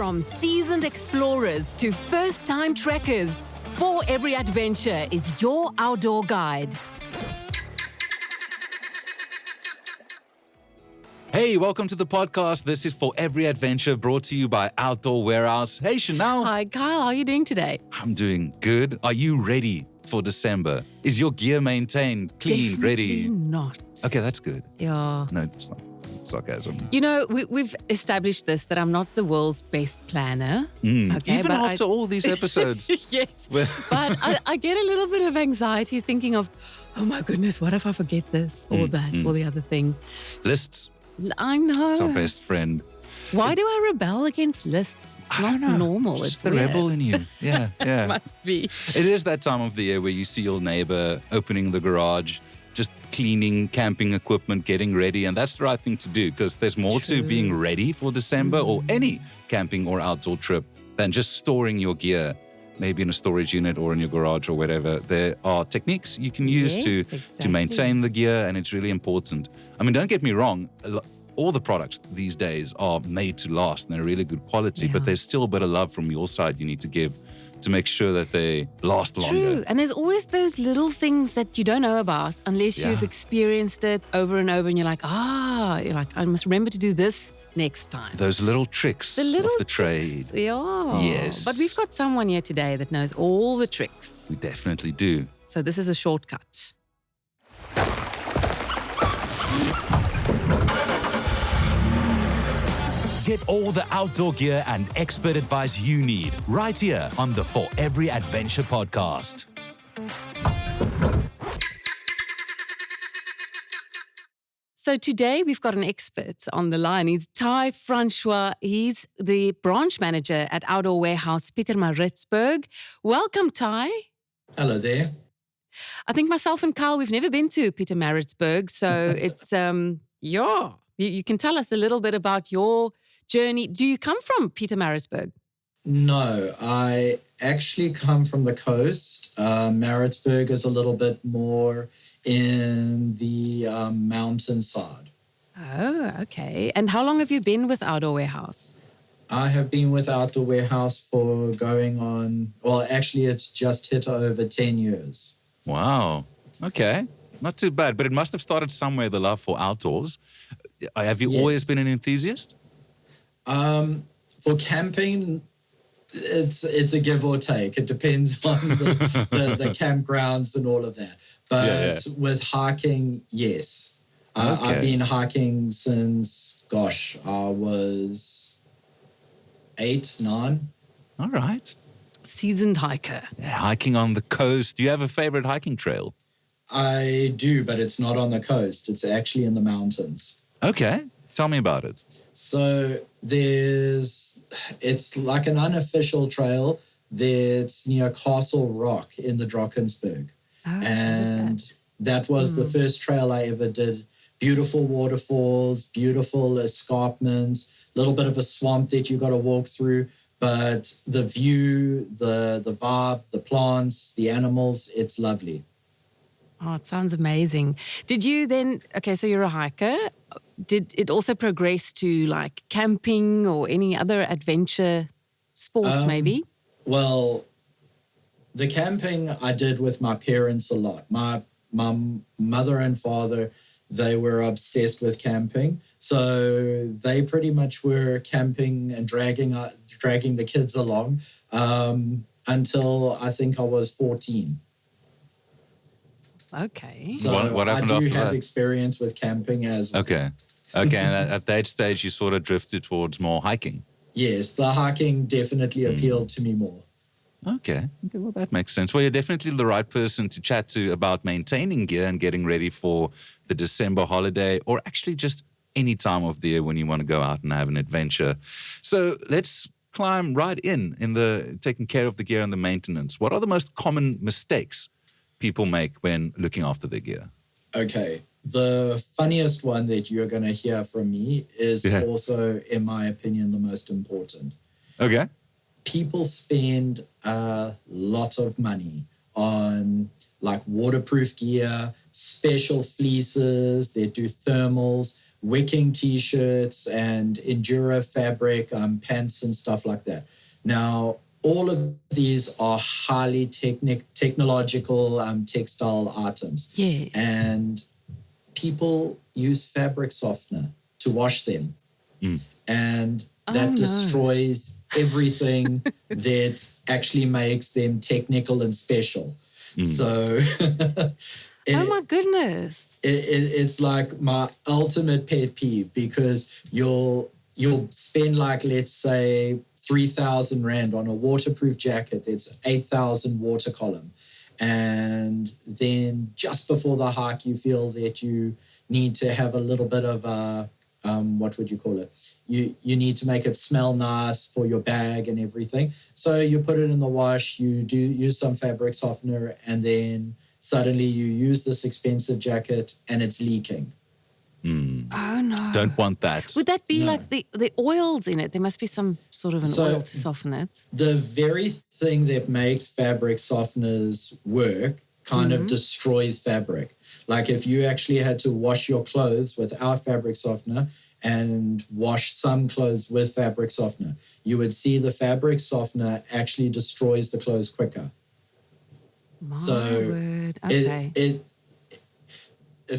From seasoned explorers to first-time trekkers, For Every Adventure is your outdoor guide. Hey, welcome to the podcast. This is For Every Adventure, brought to you by Outdoor Warehouse. Hey, Chanel. Hi, Kyle. How are you doing today? I'm doing good. Are you ready for December? Is your gear maintained, clean, Definitely ready? not. Okay, that's good. Yeah. No, it's not sarcasm. You know, we've established this, that I'm not the world's best planner. Okay, Even after all these episodes. Yes. But I get a little bit of anxiety thinking of, oh my goodness, what if I forget this or that or the other thing? Lists. I know. It's our best friend. Why do I rebel against lists? It's not normal. It's It's the weird. rebel in you. Yeah, yeah. Must be. It is that time of the year where you see your neighbor opening the garage, just cleaning camping equipment, getting ready. And that's the right thing to do, because there's more to being ready for December or any camping or outdoor trip than just storing your gear, maybe in a storage unit or in your garage or whatever. There are techniques you can use to maintain the gear, and it's really important. I mean, don't get me wrong. All the products these days are made to last and they're really good quality, but there's still a bit of love from your side you need to give to make sure that they last longer. True. And there's always those little things that you don't know about unless you've experienced it over and over and you're like, I must remember to do this next time. Those little tricks of the trade. Yeah. Yes. But we've got someone here today that knows all the tricks. We definitely do. So this is a shortcut. Get all the outdoor gear and expert advice you need right here on the For Every Adventure podcast. So today we've got an expert on the line. He's Tye Francois. He's the branch manager at Outdoor Warehouse Pietermaritzburg. Welcome, Tye. Hello there. I think myself and Kyle, we've never been to Pietermaritzburg. So it's, you can tell us a little bit about your journey. Do you come from Pietermaritzburg? No, I actually come from the coast. Maritzburg is a little bit more in the mountainside. Oh, okay. And how long have you been with Outdoor Warehouse? I have been with Outdoor Warehouse for going on, actually it's just hit over 10 years. Wow. Okay. Not too bad, but it must have started somewhere, the love for outdoors. Have you always been an enthusiast? For camping, it's a give or take. It depends on the campgrounds and all of that. But with hiking, yes. I've been hiking since, I was 8, 9. All right. Seasoned hiker. Yeah, hiking on the coast. Do you have a favorite hiking trail? I do, but it's not on the coast. It's actually in the mountains. Okay. Tell me about it. So it's like an unofficial trail that's near Castle Rock in the Drakensberg. Oh, and that was the first trail I ever did. Beautiful waterfalls, beautiful escarpments, a little bit of a swamp that you got to walk through. But the view, the vibe, the plants, the animals, it's lovely. Oh, it sounds amazing. Did you then, so you're a hiker. Did it also progress to like camping or any other adventure sports maybe? Well, the camping I did with my parents a lot. My mother and father, they were obsessed with camping. So they pretty much were camping and dragging the kids along until I think I was 14. Okay. So what I happened do after have that? experience with camping as well. Okay. And at that stage, you sort of drifted towards more hiking. Yes, the hiking definitely appealed to me more. Okay, well, that makes sense. Well, you're definitely the right person to chat to about maintaining gear and getting ready for the December holiday, or actually just any time of the year when you want to go out and have an adventure. So let's climb right in the taking care of the gear and the maintenance. What are the most common mistakes people make when looking after their gear? Okay, the funniest one that you're going to hear from me is also, in my opinion, the most important. Okay. People spend a lot of money on like waterproof gear, special fleeces, they do thermals, wicking t-shirts and enduro fabric, pants and stuff like that. Now, all of these are highly technological textile items. Yes. And people use fabric softener to wash them. And that destroys everything that actually makes them technical and special. So oh my goodness. It's like my ultimate pet peeve, because you'll spend like, let's say, 3,000 Rand on a waterproof jacket that's 8,000 water column. And then just before the hike, you feel that you need to have a little bit of a, what would you call it? You need to make it smell nice for your bag and everything. So you put it in the wash, you do use some fabric softener, and then suddenly you use this expensive jacket and it's leaking. Oh, no. Don't want that. Would that be like the oils in it? There must be some sort of an oil to soften it. The very thing that makes fabric softeners work kind of destroys fabric. Like if you actually had to wash your clothes without fabric softener and wash some clothes with fabric softener, you would see the fabric softener actually destroys the clothes quicker. My word. Okay.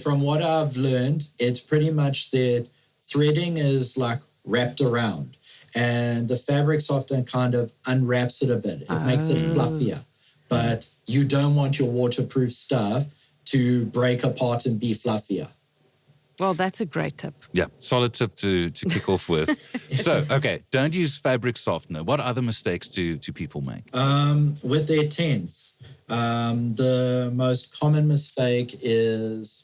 From what I've learned, it's pretty much that threading is like wrapped around, and the fabric softener kind of unwraps it a bit. It makes it fluffier, but you don't want your waterproof stuff to break apart and be fluffier. Well, that's a great tip. Yeah, solid tip to kick off with. So, okay, don't use fabric softener. What other mistakes do people make? With their tents, the most common mistake is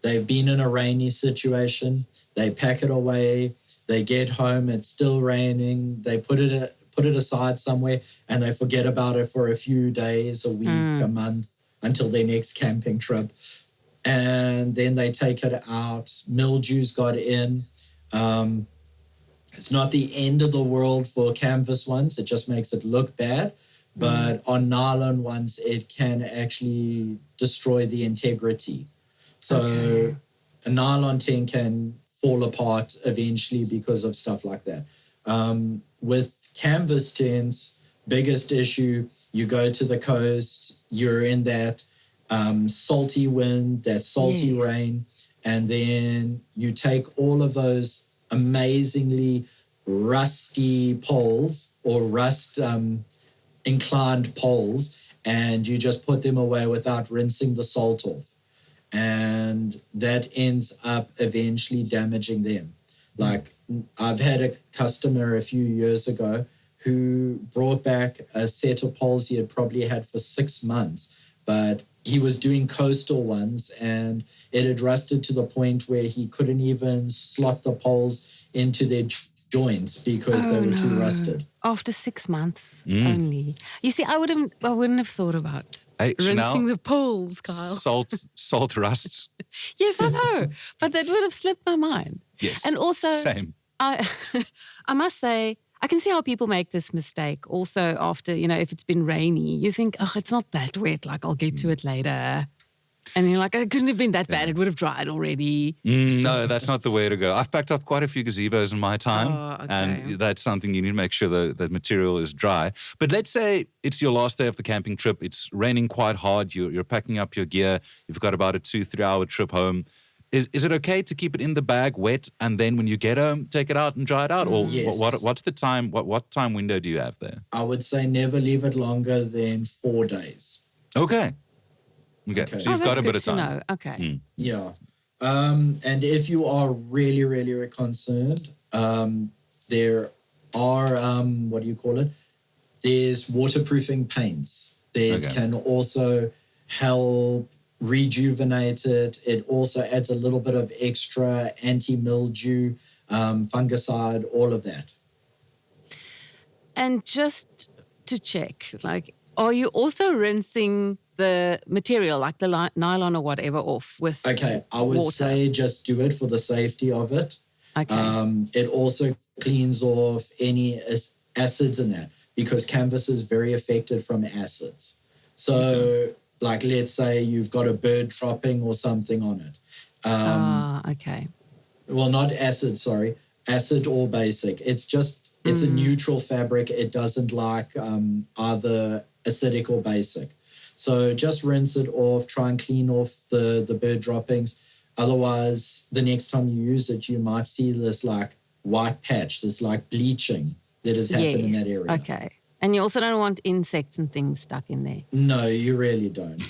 they've been in a rainy situation, they pack it away, they get home, it's still raining, they put it aside somewhere, and they forget about it for a few days, a week, a month, until their next camping trip. And then they take it out, mildew's got in. It's not the end of the world for canvas ones, it just makes it look bad. But on nylon ones, it can actually destroy the integrity. So a nylon tent can fall apart eventually because of stuff like that. With canvas tents, biggest issue, you go to the coast, you're in that salty wind, that salty rain, and then you take all of those amazingly rusty poles or rust inclined poles, and you just put them away without rinsing the salt off. And that ends up eventually damaging them. Like I've had a customer a few years ago who brought back a set of poles he had probably had for 6 months, but he was doing coastal ones and it had rusted to the point where he couldn't even slot the poles into their joints because they were too rusted. After 6 months only. You see, I wouldn't have thought about rinsing Chanel, the poles, Kyle. Salt rusts. Yes, I know. But that would have slipped my mind. Yes. And also, same. I must say, I can see how people make this mistake. Also, after, if it's been rainy, you think, oh, it's not that wet. Like, I'll get to it later. And you're like, it couldn't have been that bad. It would have dried already. No, that's not the way to go. I've packed up quite a few gazebos in my time. And that's something you need to make sure the material is dry. But let's say it's your last day of the camping trip. It's raining quite hard. You're packing up your gear. You've got about a 2-3 hour trip home. Is it okay to keep it in the bag wet and then when you get home, take it out and dry it out? Or what's the time? What time window do you have there? I would say never leave it longer than 4 days. Okay. So you've got a bit of time. Know. Okay. Yeah. And if you are really, really concerned, there are, there's waterproofing paints that can also help rejuvenate it. It also adds a little bit of extra anti-mildew, fungicide, all of that. And just to check, are you also rinsing the material, like the nylon or whatever, off with I would water? say just do it for the safety of it. Okay. It also cleans off any acids in that because canvas is very affected from acids. So, let's say you've got a bird dropping or something on it. Okay. Well, not acid, sorry. Acid or basic. It's a neutral fabric. It doesn't like either acidic or basic. So just rinse it off, try and clean off the bird droppings. Otherwise, the next time you use it, you might see this like white patch, this like bleaching that has happened in that area. Okay. And you also don't want insects and things stuck in there. No, you really don't.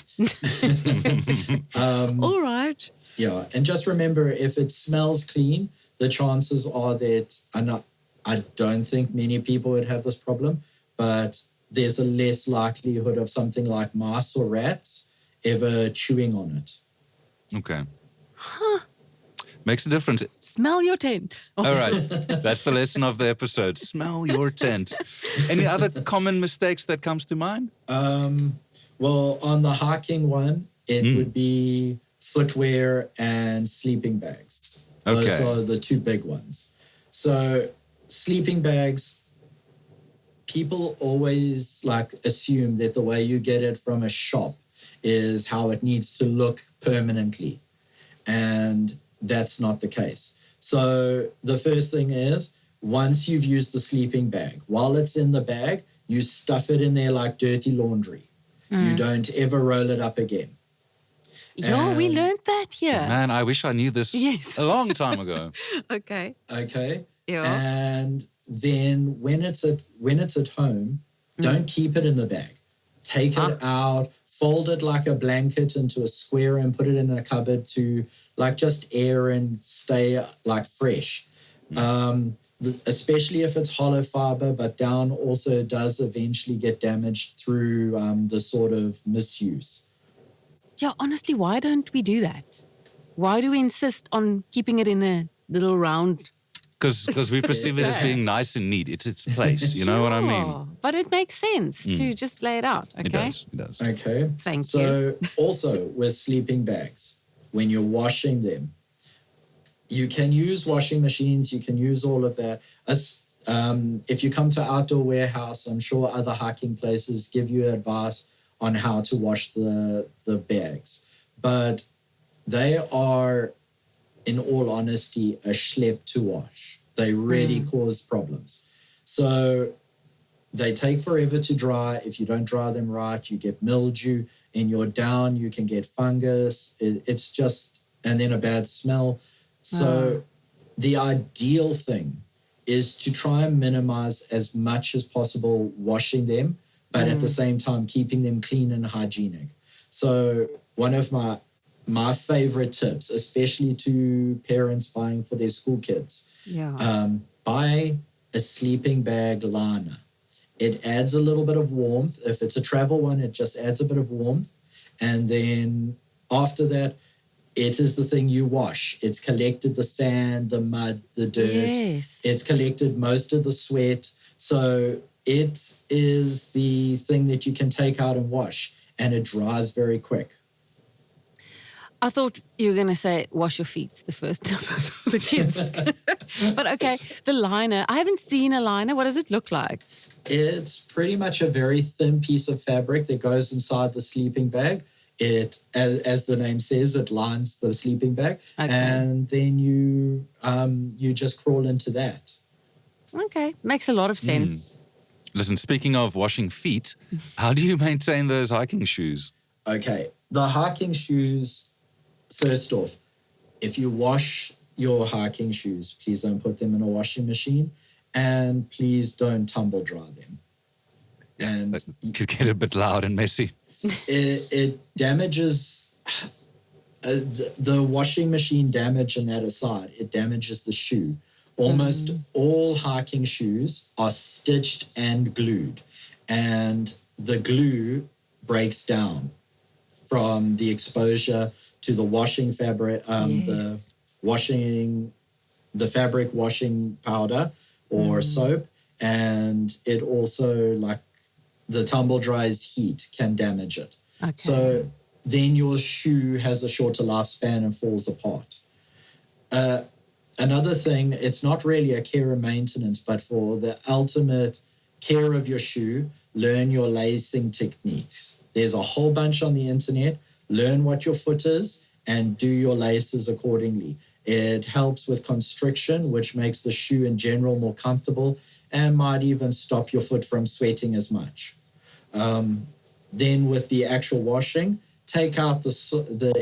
All right. Yeah, and just remember, if it smells clean, the chances are that, I don't think many people would have this problem, but there's a less likelihood of something like mice or rats ever chewing on it. Okay. Makes a difference. Smell your tent. All right. That's the lesson of the episode. Smell your tent. Any other common mistakes that comes to mind? Well, on the hiking one, it would be footwear and sleeping bags. Okay. Those are the two big ones. So sleeping bags, people always like assume that the way you get it from a shop is how it needs to look permanently. And that's not the case. So the first thing is, once you've used the sleeping bag, while it's in the bag, you stuff it in there like dirty laundry. You don't ever roll it up again. Yeah, we learned that here. Man, I wish I knew this a long time ago. Okay. Okay. Yeah. And then when it's at home, don't keep it in the bag. Take it out, fold it like a blanket into a square and put it in a cupboard to like just air and stay like fresh. Especially if it's hollow fiber, but down also does eventually get damaged through the sort of misuse. Yeah, honestly, why don't we do that? Why do we insist on keeping it in a little round? Because we perceive it as being nice and neat. It's its place. You know what I mean? But it makes sense to just lay it out, okay? It does. Okay. Thank you. So also with sleeping bags, when you're washing them, you can use washing machines. You can use all of that. If you come to Outdoor Warehouse, I'm sure other hiking places give you advice on how to wash the bags. But they are, in all honesty, a schlep to wash. They really cause problems. So they take forever to dry. If you don't dry them right, you get mildew. In your down, you can get fungus. It's just, and then a bad smell. So the ideal thing is to try and minimize as much as possible washing them, but at the same time, keeping them clean and hygienic. So one of my favorite tips, especially to parents buying for their school kids, buy a sleeping bag liner. It adds a little bit of warmth. If it's a travel one, it just adds a bit of warmth. And then after that, it is the thing you wash. It's collected the sand, the mud, the dirt. Yes. It's collected most of the sweat. So it is the thing that you can take out and wash, and it dries very quick. I thought you were going to say wash your feet the first time for the kids. But okay, the liner. I haven't seen a liner. What does it look like? It's pretty much a very thin piece of fabric that goes inside the sleeping bag. It, as the name says, it lines the sleeping bag, and then you just crawl into that. Okay, makes a lot of sense. Listen, speaking of washing feet, how do you maintain those hiking shoes? Okay, the hiking shoes, first off, if you wash your hiking shoes, please don't put them in a washing machine, and please don't tumble dry them. And that could get a bit loud and messy. It damages the washing machine damage, and that aside, it damages the shoe. Almost all hiking shoes are stitched and glued, and the glue breaks down from the exposure to the washing fabric, the fabric washing powder or soap, and it also, like, the tumble dry's heat can damage it. Okay. So then your shoe has a shorter lifespan and falls apart. Another thing, it's not really a care and maintenance, but for the ultimate care of your shoe, learn your lacing techniques. There's a whole bunch on the internet. Learn what your foot is and do your laces accordingly. It helps with constriction, which makes the shoe in general more comfortable and might even stop your foot from sweating as much. Then with the actual washing, take out the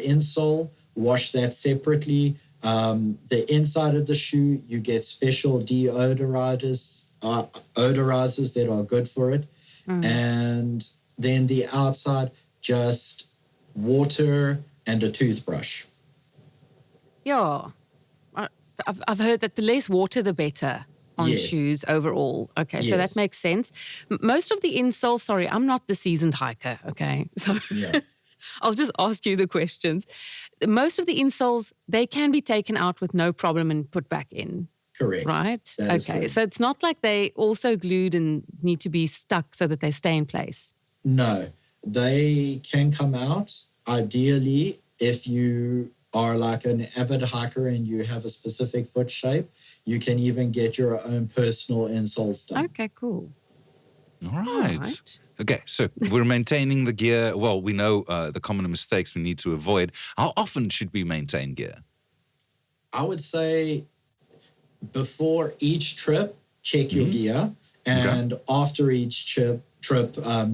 insole, wash that separately. The inside of the shoe, you get special deodorizers that are good for it. And then the outside, just water and a toothbrush. Yeah. I've heard that the less water, the better on Yes. shoes overall. Okay, so that Yes. makes sense. Most of the insoles, sorry, I'm not the seasoned hiker, okay? So Yeah. I'll just ask you the questions. Most of the insoles, they can be taken out with no problem and put back in, Correct. right? That is Okay, correct. so it's not like they also glued and need to be stuck so that they stay in place. No, they can come out. Ideally, if you are like an avid hiker and you have a specific foot shape, you can even get your own personal insoles done. Okay, cool. All right. right. Okay, so we're maintaining the gear. Well, we know the common mistakes we need to avoid. How often should we maintain gear? I would say before each trip, check your gear, and after each trip,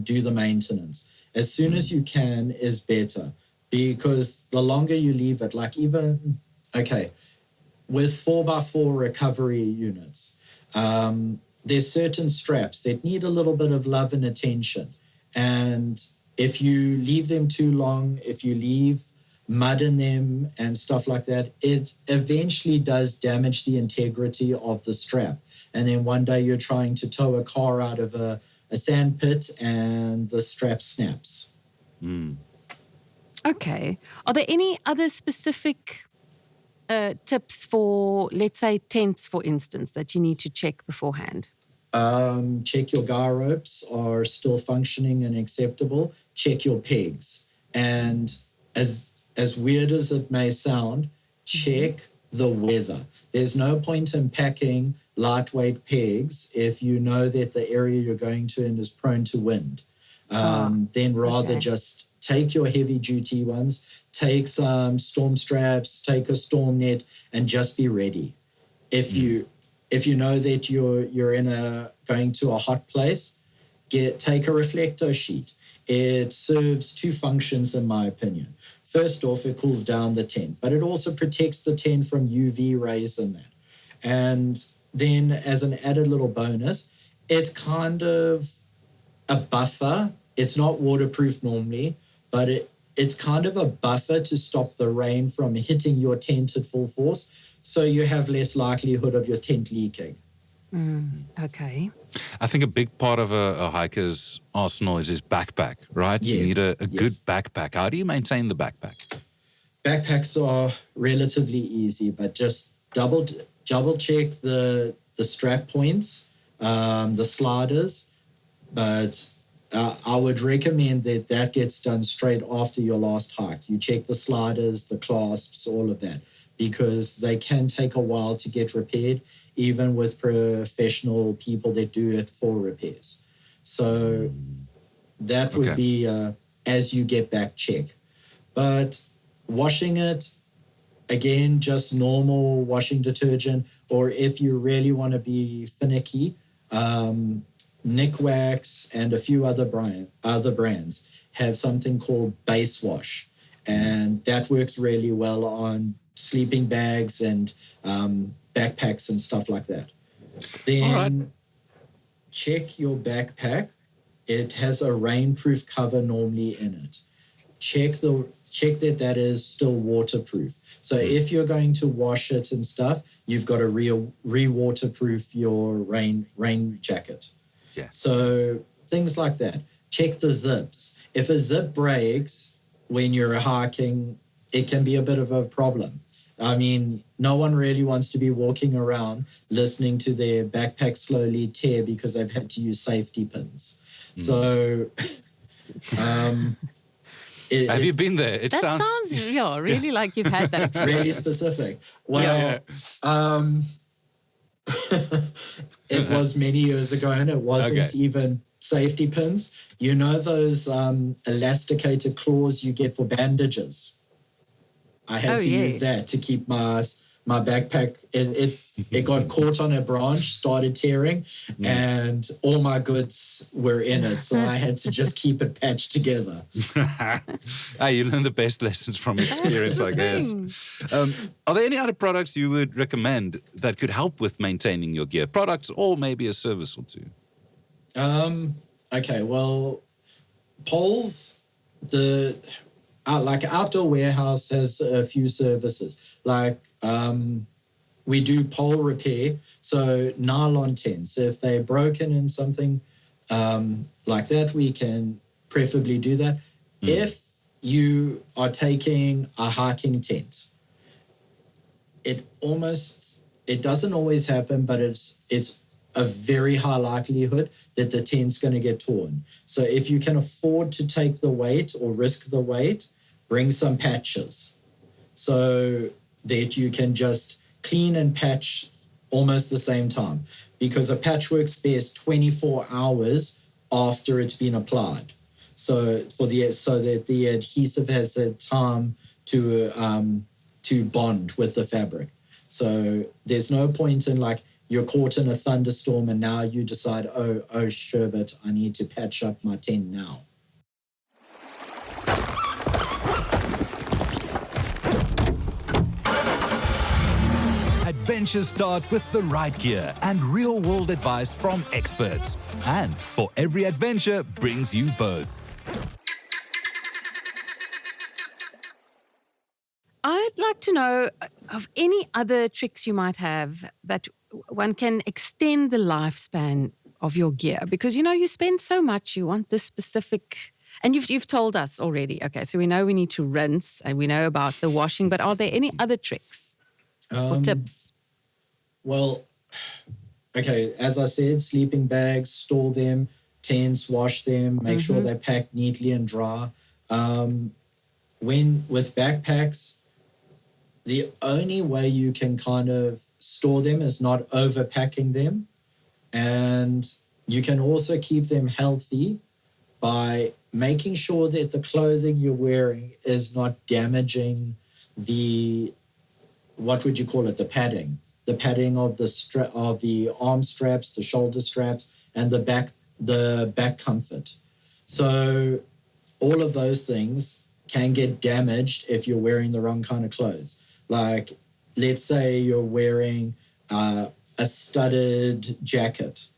do the maintenance. As soon as you can is better, because the longer you leave it, like even, with 4x4 recovery units, there's certain straps that need a little bit of love and attention. And if you leave them too long, if you leave mud in them and stuff like that, it eventually does damage the integrity of the strap. And then one day you're trying to tow a car out of a sand pit and the strap snaps. Okay. Are there any other specific tips for, let's say, tents, for instance, that you need to check beforehand? Check your guy ropes are still functioning and acceptable. Check your pegs. And as weird as it may sound, check the weather. There's no point in packing lightweight pegs if you know that the area you're going to in is prone to wind. Then rather just take your heavy duty ones, take some storm straps, take a storm net, and just be ready. If you know that you're going to a hot place, take a reflector sheet. It serves two functions, in my opinion. First off, it cools down the tent, but it also protects the tent from UV rays and that. And then as an added little bonus, it's kind of a buffer. It's not waterproof normally, but it's kind of a buffer to stop the rain from hitting your tent at full force, so you have less likelihood of your tent leaking. Okay. I think a big part of a hiker's arsenal is his backpack, right? Yes, You need a yes. good backpack. How do you maintain the backpack? Backpacks are relatively easy, but just double check the strap points, the sliders. But I would recommend that gets done straight after your last hike. You check the sliders, the clasps, all of that, because they can take a while to get repaired, even with professional people that do it for repairs. So that would be as you get back, check. But washing it, again, just normal washing detergent, or if you really want to be finicky, Nick Wax and a few other brands have something called base wash, and that works really well on sleeping bags and backpacks and stuff like that. Then check your backpack. It has a rainproof cover normally in it. Check that is still waterproof. So if you're going to wash it and stuff, you've got to re-waterproof your rain jacket. Yeah. So things like that. Check the zips. If a zip breaks when you're hiking, it can be a bit of a problem. I mean, no one really wants to be walking around listening to their backpack slowly tear because they've had to use safety pins. So Have you been there? It That sounds really like you've had that experience. really specific. Well, it was many years ago, and it wasn't even safety pins. You know those elasticated claws you get for bandages? I had to use that to keep my my backpack, it got caught on a branch, started tearing, and all my goods were in it. So I had to just keep it patched together. You learn the best lessons from experience, I guess. Are there any other products you would recommend that could help with maintaining your gear? Products or maybe a service or two? Okay, well, poles, like Outdoor Warehouse has a few services. Like we do pole repair, so nylon tents. If they're broken in something like that, we can preferably do that. If you are taking a hiking tent, it doesn't always happen, but it's a very high likelihood that the tent's going to get torn. So if you can afford to take the weight or risk the weight, bring some patches so that you can just clean and patch almost the same time, because a patch works best 24 hours after it's been applied. So that the adhesive has the time to bond with the fabric. So there's no point in like you're caught in a thunderstorm and now you decide, oh, sherbet, I need to patch up my tent now. Adventures start with the right gear and real-world advice from experts. And for every adventure brings you both. I'd like to know of any other tricks you might have that one can extend the lifespan of your gear, because you spend so much, you want this specific, and you've told us already. Okay, so we know we need to rinse and we know about the washing, but are there any other tricks or tips? Well, okay, as I said, sleeping bags, store them, tents, wash them, make sure they're packed neatly and dry. With backpacks, the only way you can kind of store them is not overpacking them. And you can also keep them healthy by making sure that the clothing you're wearing is not damaging what would you call it, the padding of the arm straps, the shoulder straps, and the back comfort. So all of those things can get damaged if you're wearing the wrong kind of clothes. Like, let's say you're wearing a studded jacket.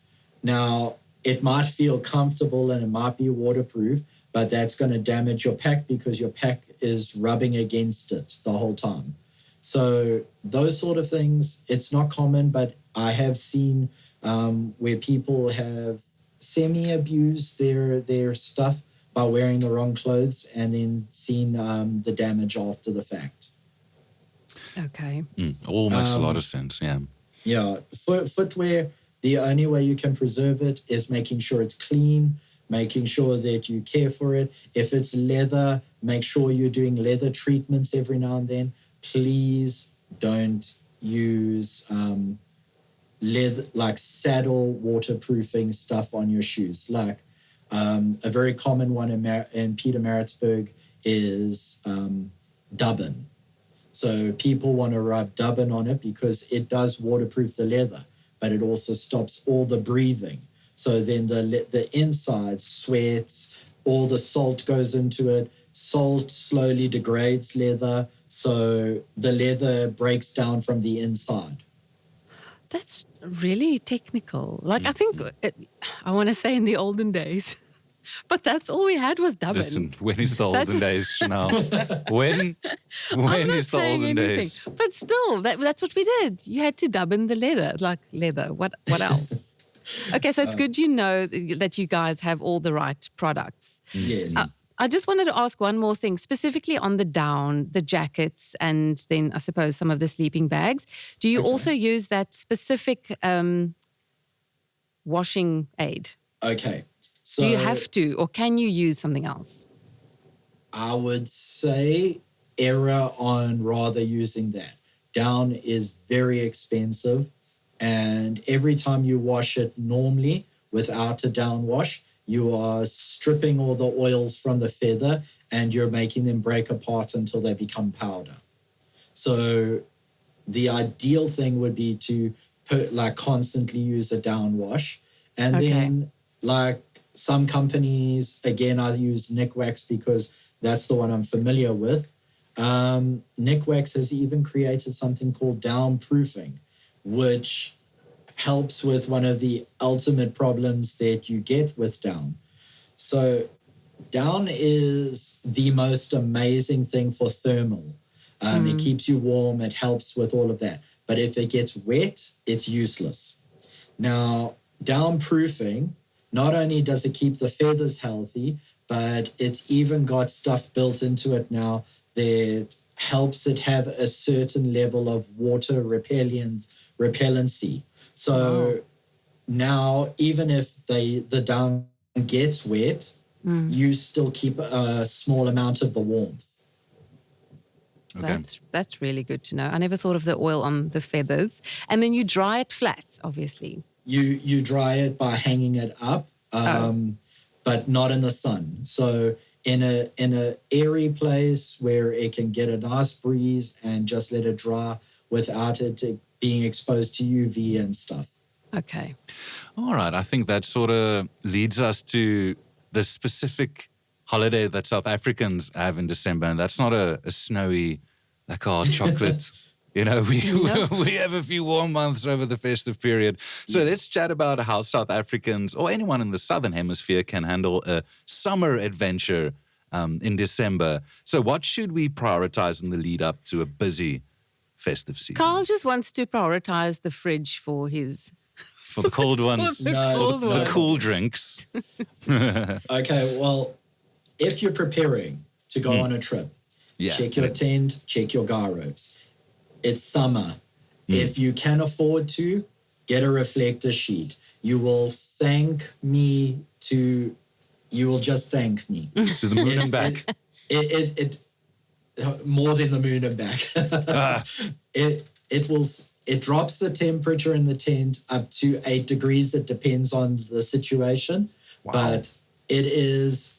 Now, it might feel comfortable and it might be waterproof, but that's going to damage your pack because your pack is rubbing against it the whole time. So those sort of things, it's not common, but I have seen where people have semi-abused their stuff by wearing the wrong clothes and then seen the damage after the fact. Okay. All makes a lot of sense, yeah. Yeah. Footwear, the only way you can preserve it is making sure it's clean, making sure that you care for it. If it's leather, make sure you're doing leather treatments every now and then. Please don't use leather, like saddle waterproofing stuff on your shoes. Like a very common one in Pietermaritzburg is dubbin. So people want to rub dubbin on it because it does waterproof the leather, but it also stops all the breathing. So then the inside sweats, all the salt goes into it. Salt slowly degrades leather, so the leather breaks down from the inside. That's really technical. Like, I think, I want to say in the olden days, but that's all we had was dubbin. Listen, when is the olden days, Chanel? When is the olden days? But still, that's what we did. You had to dubbin the leather, like leather. What else? Okay, so it's good you know that you guys have all the right products. Yes. I just wanted to ask one more thing, specifically on the down, the jackets, and then I suppose some of the sleeping bags. Do you also use that specific washing aid? Okay. So do you have to, or can you use something else? I would say error on rather using that. Down is very expensive, and every time you wash it normally without a down wash, you are stripping all the oils from the feather and you're making them break apart until they become powder. So the ideal thing would be to constantly use a down wash. And then like some companies, again, I use Nikwax because that's the one I'm familiar with. Nikwax has even created something called down proofing, which helps with one of the ultimate problems that you get with down. So down is the most amazing thing for thermal. It keeps you warm. It helps with all of that. But if it gets wet, it's useless. Now, down proofing, not only does it keep the feathers healthy, but it's even got stuff built into it now that helps it have a certain level of water repellency. So now, even if the down gets wet, you still keep a small amount of the warmth. Okay. That's really good to know. I never thought of the oil on the feathers. And then you dry it flat, obviously. You dry it by hanging it up, but not in the sun. So in a airy place where it can get a nice breeze and just let it dry without it being exposed to UV and stuff. Okay. All right. I think that sort of leads us to the specific holiday that South Africans have in December, and that's not a snowy, like, chocolate. We have a few warm months over the festive period. So let's chat about how South Africans or anyone in the Southern Hemisphere can handle a summer adventure in December. So what should we prioritize in the lead up to a busy festive season? Carl just wants to prioritize the fridge for his... For the cold ones. The cool drinks. Okay, well, if you're preparing to go on a trip, check your tent, check your guy ropes. It's summer. If you can afford to, get a reflector sheet. You will just thank me. To the moon and back. It more than the moon and back. It drops the temperature in the tent up to 8 degrees. It depends on the situation. Wow. But it is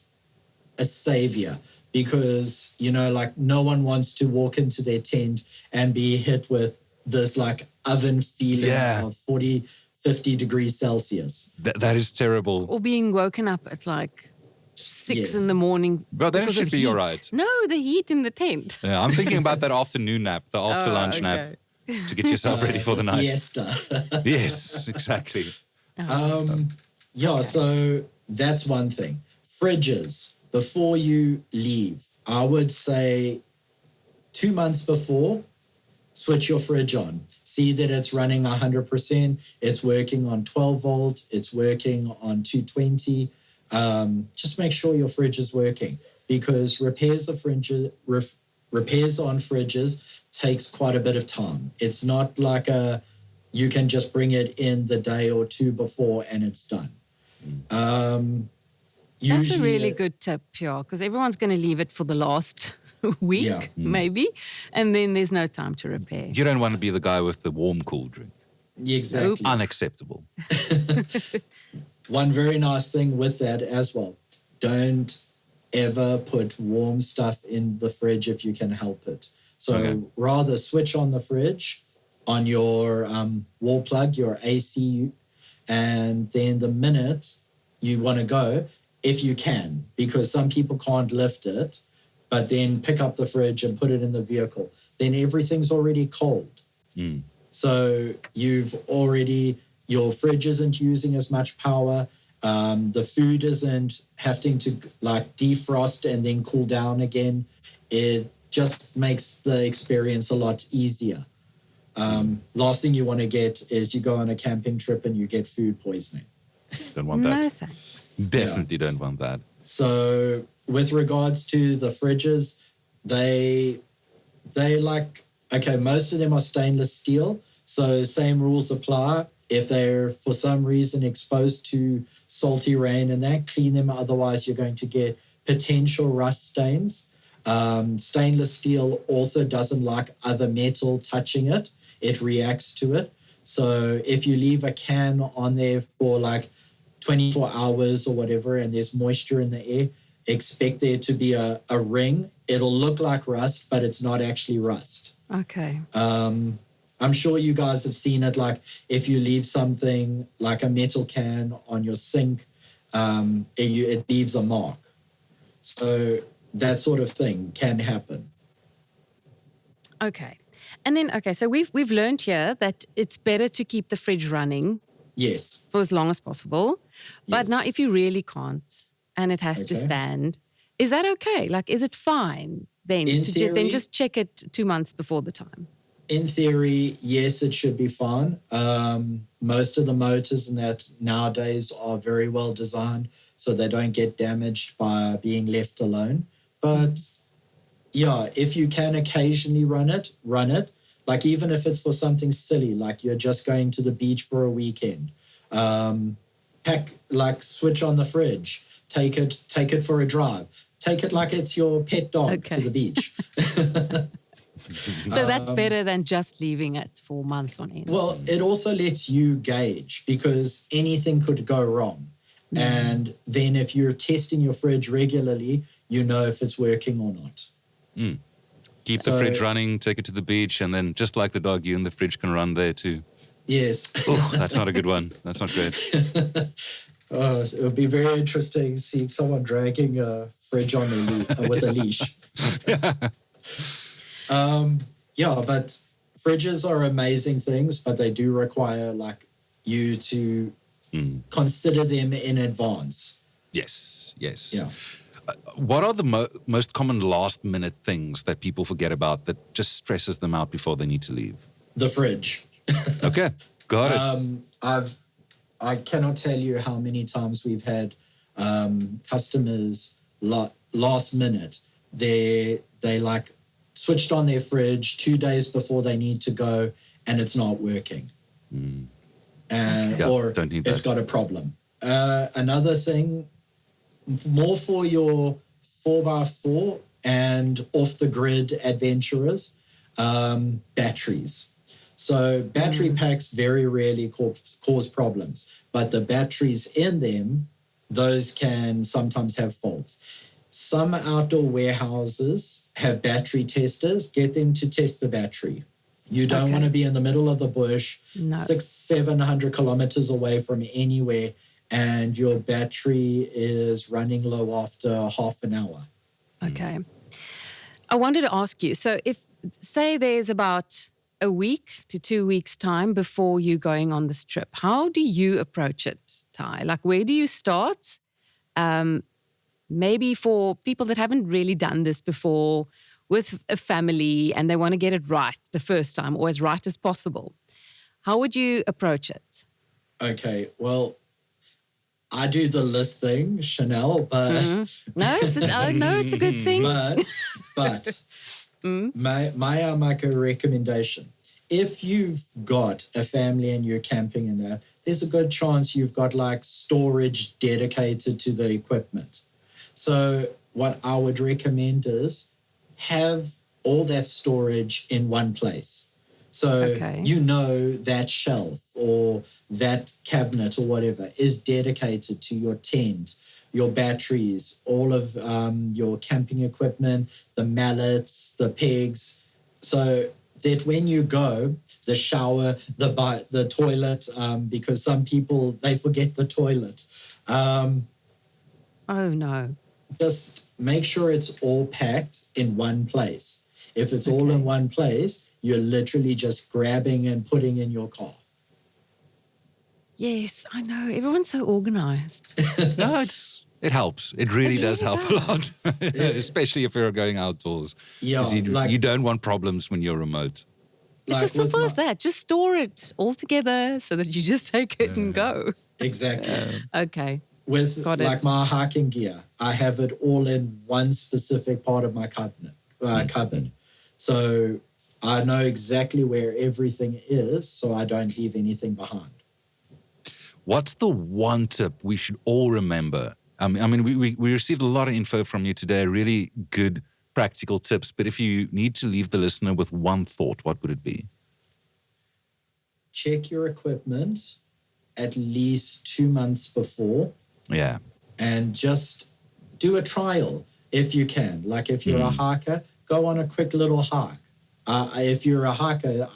a savior because, no one wants to walk into their tent and be hit with this oven feeling of 40, 50 degrees Celsius. That is terrible. Or being woken up at 6 in the morning. Well, then it should be all right. No, the heat in the tent. Yeah, I'm thinking about that afternoon nap, the after lunch nap, to get yourself ready for the night. Siesta. Yes, exactly. So that's one thing. Fridges, before you leave, I would say 2 months before, switch your fridge on. See that it's running 100%. It's working on 12 volts. It's working on 220. Just make sure your fridge is working because repairs on fridges takes quite a bit of time. It's not like you can just bring it in the day or two before and it's done. That's a really good tip, because everyone's going to leave it for the last week, maybe, and then there's no time to repair. You don't want to be the guy with the warm, cool drink. Exactly. Nope. Unacceptable. One very nice thing with that as well, don't ever put warm stuff in the fridge if you can help it. So rather switch on the fridge on your wall plug, your AC, and then the minute you want to go, if you can, because some people can't lift it, but then pick up the fridge and put it in the vehicle, then everything's already cold. So your fridge isn't using as much power. The food isn't having to defrost and then cool down again. It just makes the experience a lot easier. Last thing you want to get is you go on a camping trip and you get food poisoning. Don't want that. No thanks. Definitely don't want that. So with regards to the fridges, most of them are stainless steel. So same rules apply. If they're for some reason exposed to salty rain and that, clean them. Otherwise, you're going to get potential rust stains. Stainless steel also doesn't like other metal touching it. It reacts to it. So if you leave a can on there for 24 hours or whatever and there's moisture in the air, expect there to be a ring. It'll look like rust, but it's not actually rust. Okay. I'm sure you guys have seen it. Like if you leave something like a metal can on your sink, it leaves a mark. So that sort of thing can happen. Okay. And then, so we've learned here that it's better to keep the fridge running. Yes. For as long as possible. But Yes. now if you really can't and it has to stand, is that okay? Like, is it fine then then just check it 2 months before the time? In theory, yes, it should be fine. Most of the motors in that nowadays are very well designed so they don't get damaged by being left alone. But yeah, if you can occasionally run it. Like even if it's for something silly, like you're just going to the beach for a weekend, switch on the fridge, take it for a drive, take it like it's your pet dog to the beach. So that's better than just leaving it for months on end. Well, it also lets you gauge because anything could go wrong. And then if you're testing your fridge regularly, you know if it's working or not. Keep the fridge running, take it to the beach, and then just like the dog, you and the fridge can run there too. Yes. Oh, that's not a good one. That's not great. It would be very interesting seeing someone dragging a fridge on with a leash. But fridges are amazing things, but they do require like you to consider them in advance. Yes. Yeah. What are the most common last-minute things that people forget about that just stresses them out before they need to leave? The fridge. Okay, got it. I cannot tell you how many times we've had customers last minute. They like switched on their fridge 2 days before they need to go, and it's not working, or don't need it's that. got a problem. Another thing, more for your 4x4 and off-the-grid adventurers, batteries. So battery packs very rarely cause problems, but the batteries in them, those can sometimes have faults. Some outdoor warehouses have battery testers. Get them to test the battery. You don't want to be in the middle of the bush, 600-700 kilometers away from anywhere, and your battery is running low after half an hour. Okay. I wanted to ask you, so if, say there's about a week to 2 weeks time before you going on this trip, how do you approach it, Tye? Like, where do you start? Maybe for people that haven't really done this before with a family and they want to get it right the first time or as right as possible. How would you approach it? Okay, well, I do the list thing, Chanel, but... No, it's a good thing. But may I make a recommendation? If you've got a family and you're camping in that, there's a good chance you've got like storage dedicated to the equipment. So what I would recommend is have all that storage in one place. So you know that shelf or that cabinet or whatever is dedicated to your tent, your batteries, all of your camping equipment, the mallets, the pegs. So that when you go, the shower, the toilet, because some people, they forget the toilet. Oh, no. Just make sure it's all packed in one place. If it's all in one place, you're literally just grabbing and putting in your car. Yes, I know. Everyone's so organized. No, it helps. It really does help a lot, especially if you're going outdoors. Yeah, you don't want problems when you're remote. It's as simple as that. Just store it all together so that you just take it and go. Exactly. Okay. With my hiking gear, I have it all in one specific part of my cupboard. So I know exactly where everything is, so I don't leave anything behind. What's the one tip we should all remember? I mean, we received a lot of info from you today, really good practical tips. But if you need to leave the listener with one thought, what would it be? Check your equipment at least 2 months before. Yeah. And just do a trial if you can. Like if you're a hiker, go on a quick little hike. If you're a hiker,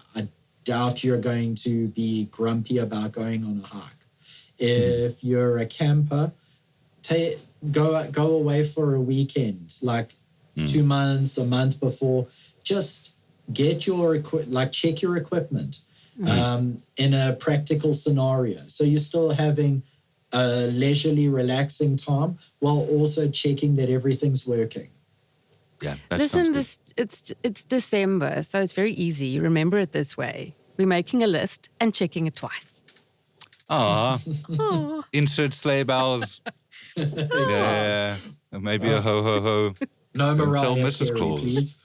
doubt you're going to be grumpy about going on a hike. If you're a camper, go away for a weekend, like 2 months, a month before. Just get your check your equipment in a practical scenario. So you're still having a leisurely, relaxing time while also checking that everything's working. Yeah, that Listen, sounds good. it's December, so it's very easy. Remember it this way. We're making a list and checking it twice. Insert sleigh bells. Yeah, maybe a ho ho ho. No Don't Mariah tell Mrs. Carey, Claus. please.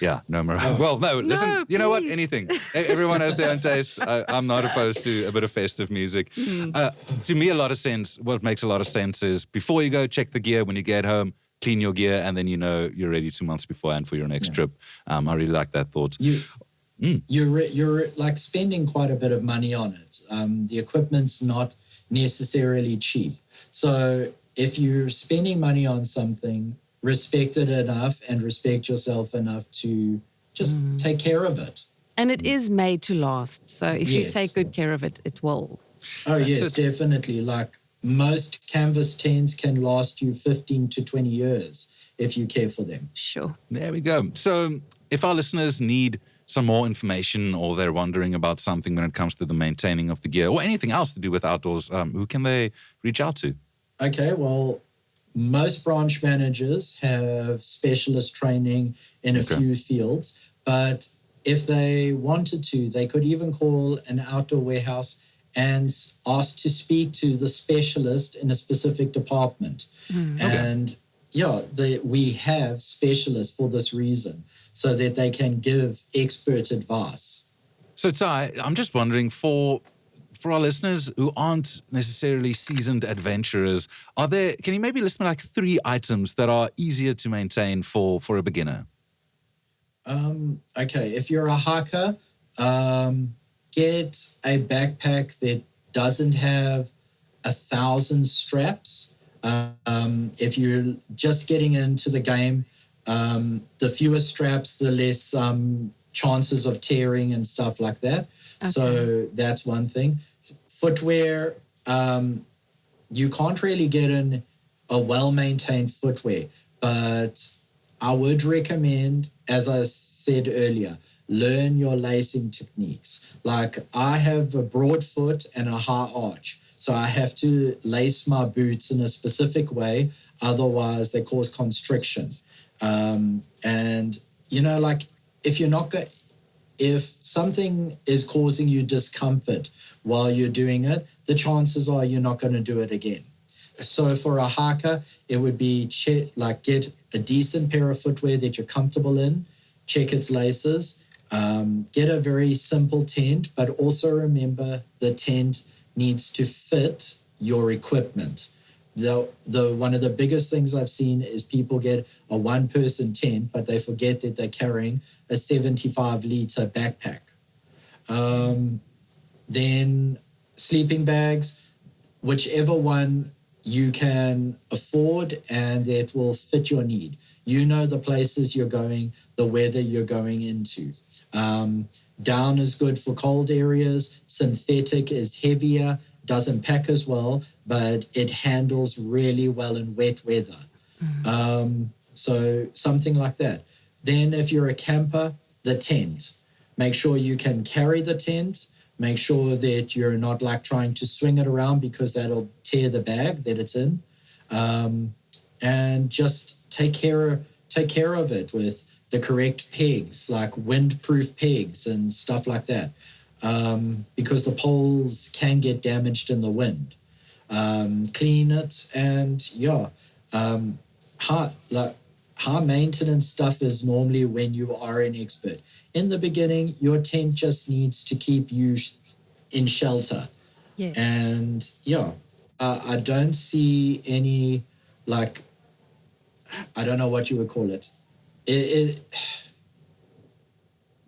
Yeah, no Mariah. Well, no, listen, No, you know what? please. Anything. Everyone has their own taste. I'm not opposed to a bit of festive music. To me, what makes a lot of sense is before you go, check the gear. When you get home, clean your gear, and then you know you're ready 2 months beforehand for your next trip. I really like that thought. You're like spending quite a bit of money on it. The equipment's not necessarily cheap. So if you're spending money on something, respect it enough and respect yourself enough to just take care of it. And it is made to last. So if you Yes. take good care of it, it will. Oh, yes, definitely. Like most canvas tents can last you 15 to 20 years if you care for them. Sure. There we go. So if our listeners need some more information or they're wondering about something when it comes to the maintaining of the gear or anything else to do with outdoors, who can they reach out to? Okay, well, most branch managers have specialist training in a few fields, but if they wanted to, they could even call an outdoor warehouse and ask to speak to the specialist in a specific department. And we have specialists for this reason, so that they can give expert advice. So, Tye, I'm just wondering, for our listeners who aren't necessarily seasoned adventurers, can you maybe list me like 3 items that are easier to maintain for a beginner? Okay, if you're a hiker, get a backpack that doesn't have 1,000 straps. If you're just getting into the game, the fewer straps, the less chances of tearing and stuff like that. Okay. So that's one thing. Footwear, you can't really get in a well-maintained footwear, but I would recommend, as I said earlier, learn your lacing techniques. Like I have a broad foot and a high arch, so I have to lace my boots in a specific way, otherwise they cause constriction. And like if something is causing you discomfort while you're doing it, the chances are you're not going to do it again. So for a hiker, it would be get a decent pair of footwear that you're comfortable in, check its laces, get a very simple tent, but also remember the tent needs to fit your equipment. The one of the biggest things I've seen is people get a 1-person tent, but they forget that they're carrying a 75-liter backpack. Then sleeping bags, whichever one you can afford and that will fit your need. You know the places you're going, the weather you're going into. Down is good for cold areas. Synthetic is heavier, doesn't pack as well, but it handles really well in wet weather. So something like that. Then if you're a camper, the tent. Make sure you can carry the tent. Make sure that you're not like trying to swing it around because that'll tear the bag that it's in. And just take care of it with the correct pegs, like windproof pegs and stuff like that. Because the poles can get damaged in the wind. Clean it and high maintenance stuff is normally when you are an expert. In the beginning, your tent just needs to keep you in shelter. Yes. And I don't see any I don't know what you would call it.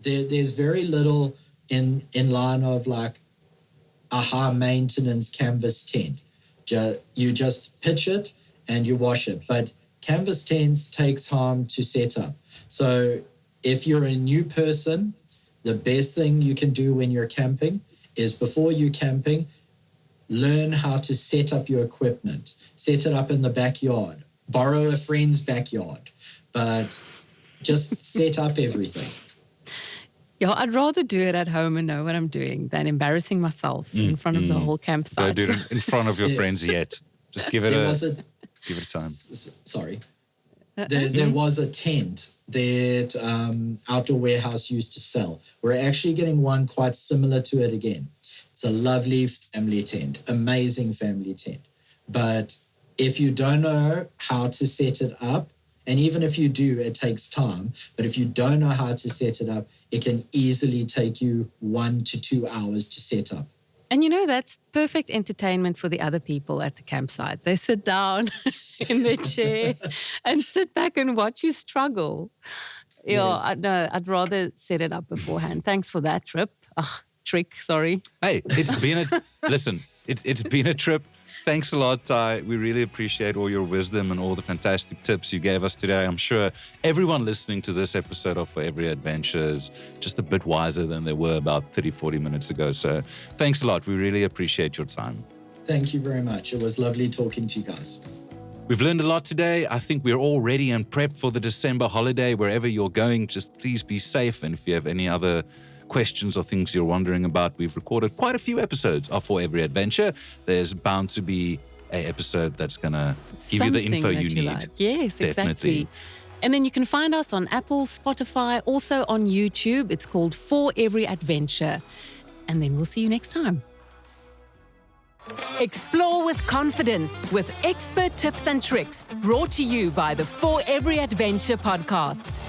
There's very little in line of like a high maintenance canvas tent. You just pitch it and you wash it. But canvas tents takes time to set up. So if you're a new person, The best thing you can do when you're camping is before you're camping, learn how to set up your equipment. Set it up in the backyard. Borrow a friend's backyard. But just set up everything. Yeah, I'd rather do it at home and know what I'm doing than embarrassing myself in front of the whole campsite. Don't do it in front of your friends yet. Just give it give it time. Sorry. There was a tent that Outdoor Warehouse used to sell. We're actually getting one quite similar to it again. It's a lovely family tent, amazing family tent. But if you don't know how to set it up, and even if you do, it takes time. But if you don't know how to set it up, it can easily take you 1 to 2 hours to set up. And you know, that's perfect entertainment for the other people at the campsite. They sit down in their chair and sit back and watch you struggle. Yes. Yeah, I'd rather set it up beforehand. Thanks for that trick, sorry. Hey, it's been a trip. Thanks a lot, Tye. We really appreciate all your wisdom and all the fantastic tips you gave us today. I'm sure everyone listening to this episode of For Every Adventure is just a bit wiser than they were about 30, 40 minutes ago. So thanks a lot. We really appreciate your time. Thank you very much. It was lovely talking to you guys. We've learned a lot today. I think we're all ready and prepped for the December holiday. Wherever you're going, just please be safe. And if you have any other questions or things you're wondering about, we've recorded quite a few episodes of For Every Adventure. There's bound to be an episode that's going to give you the info you need. Like. Yes, Definitely. Exactly. And then you can find us on Apple, Spotify, also on YouTube. It's called For Every Adventure. And then we'll see you next time. Explore with confidence with expert tips and tricks brought to you by the For Every Adventure podcast.